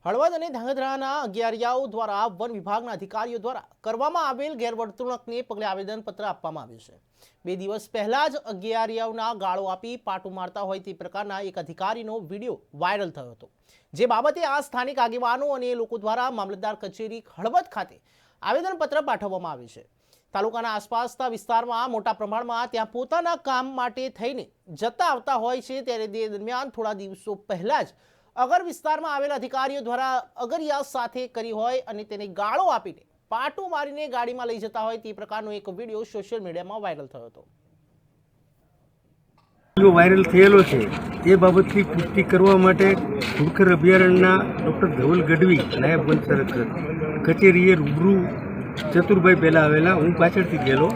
હળવદ અને ધાંગધ્રાના અગિયારિયાઓ દ્વારા વન વિભાગના અધિકારીઓ દ્વારા કરવામાં આવેલ ગેરવર્તણૂકને પગલે આવેદનપત્ર આપવામાં આવ્યું છે। 2 દિવસ પહેલા જ અગિયારિયાઓના ગાળો આપી પાટું મારતા હોય તે પ્રકારના એક અધિકારીનો વિડીયો વાયરલ થયો હતો, જે બાબતે આ સ્થાનિક આગેવાનો અને લોકો દ્વારા મામલતદાર કચેરી હળવદ ખાતે આવેદનપત્ર પાઠવવામાં આવ્યું છે। તાલુકાના આસપાસના વિસ્તારમાં મોટા પ્રમાણમાં ત્યાં પોતાના કામ માટે થઈને જતા આવતા હોય છે, ત્યારે તે દરમિયાન થોડા દિવસો પહેલા જ અગર વિસ્તારમાં આવેલા અધિકારીઓ દ્વારા અગરિયા સાથે કરી હોય અને તેને ગાળો આપીને પાટું મારીને ગાડીમાં લઈ જતા હોય તે પ્રકારનો એક વિડીયો સોશિયલ મીડિયામાં વાયરલ થયો હતો। વાયરલ થયેલો છે એ બાબતની પુષ્ટિ કરવા માટે ધુડખર અભયારણ્યના ડૉક્ટર ધવલ ગઢવી નાયબ વન સંરક્ષક કચેરીએ રૂબરૂ ચતુરભાઈ પહેલાં આવેલા, હું પાછળથી ગયેલો।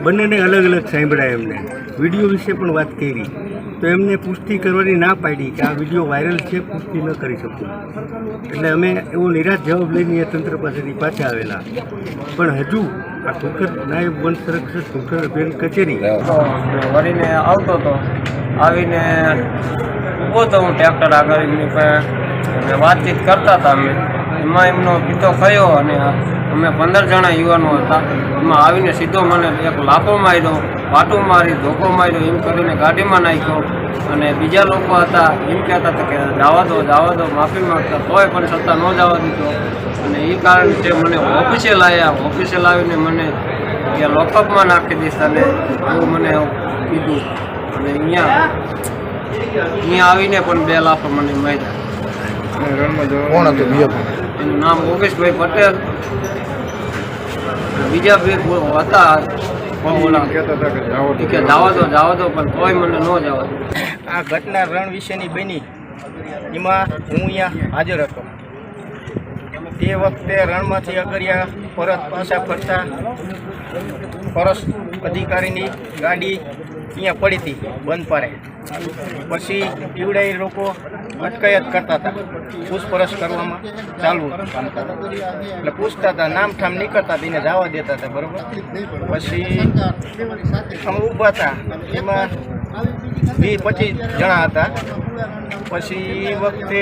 બંનેને અલગ અલગ સાંભળ્યા, એમને વિડીયો વિશે પણ વાત કરી તો એમને પુષ્ટિ કરવાની ના પાડી કે આ વિડીયો વાયરલ છે, પુષ્ટિ ન કરી શકું। એટલે અમે એવો નિરાશ જવાબ લઈને તંત્ર પાસેથી પાછા આવેલા, પણ હજુ આ ધુડખર નાયબ વન સંરક્ષક ધુડખર અભયારણ્ય કચેરી વળીને આવતો હતો, આવીને ઊભો તો હું ટ્રેક્ટર આગળ એમની પાસે વાતચીત કરતા હતા। એમાં એમનો પીતો થયો અને અમે 15 જણા યુવાનો હતા, એમાં આવીને સીધો મને એક લાફો માર્યો, પાટું મારી, ધોકો માર્યો, એમ કરીને ગાડીમાં નાખ્યો। અને બીજા લોકો હતા એમ કહેતા હતા કે જવા દો માફી માંગતા, તોય પણ છતાં ન જવા દીધો। અને એ કારણથી મને ઓફિસે લાવ્યા, ઓફિસે લાવીને મને કે લોકઅપમાં નાખી દઈશ અને એવું મને કીધું। અને અહીંયા આવીને પણ 2 લાફો મને માર્યા। કોણ હતું બીજો? એનું નામ યોગેશભાઈ પટેલ, બીજા 2 હતા કે જવા દો પણ તોય મને ન જવા દો। આ ઘટના રણ વિશેની બની, એમાં હું અહીંયા હાજર હતો। તે વખતે રણમાંથી અગરિયા પરત પાછા ફરતા ફોરેસ્ટ અધિકારીની ગાડી અહીંયા પડી હતી બંધ પારે। પછી પીવડાઈ લોકો અટકાયત કરતા હતા, પૂછપરછ કરવામાં ચાલુ એટલે પૂછતા હતા, નામ ઠામ નીકળતા હતા, એને જવા દેતા હતા, બરાબર। પછી અમે ઊભા હતા, એમાં 20-25 જણા હતા। પછી એ વખતે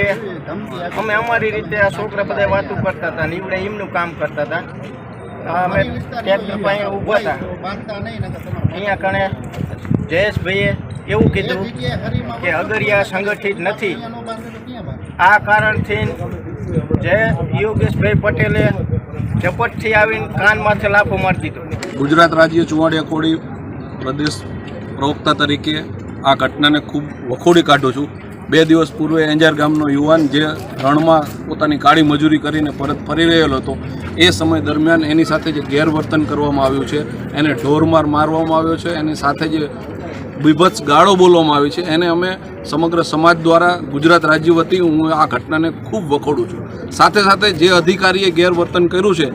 અમે અમારી રીતે આ છોકરા બધા વાતો કરતા હતા, નીવડે એમનું કામ કરતા હતા। અમે ટ્રેક્ટર પાસે ઊભા હતા, અહીંયા કણે જયેશભાઈએ એવું કીધું કે અગરિયા સંગઠિત નથી। આ કારણથી યોગેશભાઈ પટેલે ઝપટથી આવીને કાન માથે લાફો મારી દીધો। ગુજરાત રાજ્ય ચુવાડિયા કોળી પ્રદેશ પ્રવક્તા તરીકે આ ઘટનાને ખૂબ વખોડી કાઢું છું। 2 દિવસ પૂર્વે એંજાર ગામનો યુવાન જે રણમાં પોતાની કાળી મજૂરી કરીને પરત ફરી રહેલો હતો, એ સમય દરમિયાન એની સાથે જે ગેરવર્તન કરવામાં આવ્યું છે, એને ઢોરમાર મારવામાં આવ્યો છે, એની સાથે જે બીભત્સ ગાળો બોલવામાં આવી છે, એને અમે સમગ્ર સમાજ દ્વારા ગુજરાત રાજ્ય વતી હું આ ઘટનાને ખૂબ વખોડું છું। સાથે સાથે જે અધિકારીએ ગેરવર્તન કર્યું છે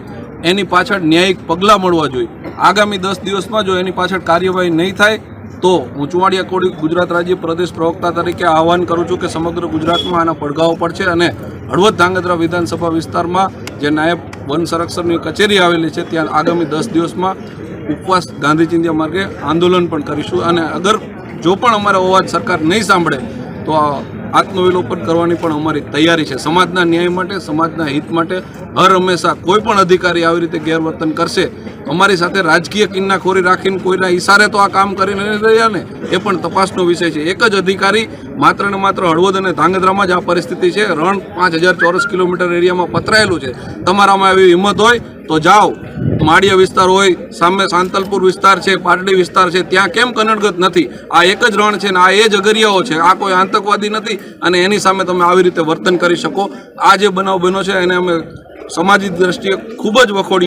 એની પાછળ ન્યાયિક પગલાં મળવા જોઈએ। આગામી 10 દિવસમાં જો એની પાછળ કાર્યવાહી નહીં થાય તો હું ચુવાડિયા કોળી ગુજરાત રાજ્ય પ્રદેશ પ્રવક્તા તરીકે આહવાન કરું છું કે સમગ્ર ગુજરાતમાં આના પડઘાઓ પડશે અને હળવદ ધાંગધ્રા વિધાનસભા વિસ્તારમાં જે નાયબ વન સંરક્ષણની કચેરી આવેલી છે ત્યાં આગામી 10 દિવસમાં ઉપવાસ ગાંધી ચિંધ્યા માર્ગે આંદોલન પણ કરીશું। અને અગર જો પણ અમારો અવાજ સરકાર નહીં સાંભળે તો આત્મવિલોપન કરવાની પણ અમારી તૈયારી છે। સમાજના ન્યાય માટે, સમાજના હિત માટે હર હંમેશા કોઈ પણ અધિકારી આવી રીતે ગેરવર્તન કરશે, અમારી સાથે રાજકીય કિન્નાખોરી રાખીને કોઈના ઈશારે તો આ કામ કરી નથી રહ્યા ને, એ પણ તપાસનો વિષય છે। એક જ અધિકારી માત્ર ને માત્ર હળવદ અને ધાંગધ્રામાં જ આ પરિસ્થિતિ છે। રણ 5000 ચોરસ કિલોમીટર એરિયામાં પથરાયેલું છે। તમારામાં એવી હિંમત હોય તો જાઓ, માળિયા વિસ્તાર હોય, સામે સાંતલપુર વિસ્તાર છે, પાટડી વિસ્તાર છે, ત્યાં કેમ કનડગત નથી? આ એક જ રણ છે ને આ એ જ અગરિયાઓ છે, આ કોઈ આતંકવાદી નથી અને એની સામે તમે આવી રીતે વર્તન કરી શકો। આ જે બનાવ બન્યો છે એને અમે સામાજિક દ્રષ્ટિએ ખૂબ જ વખોડી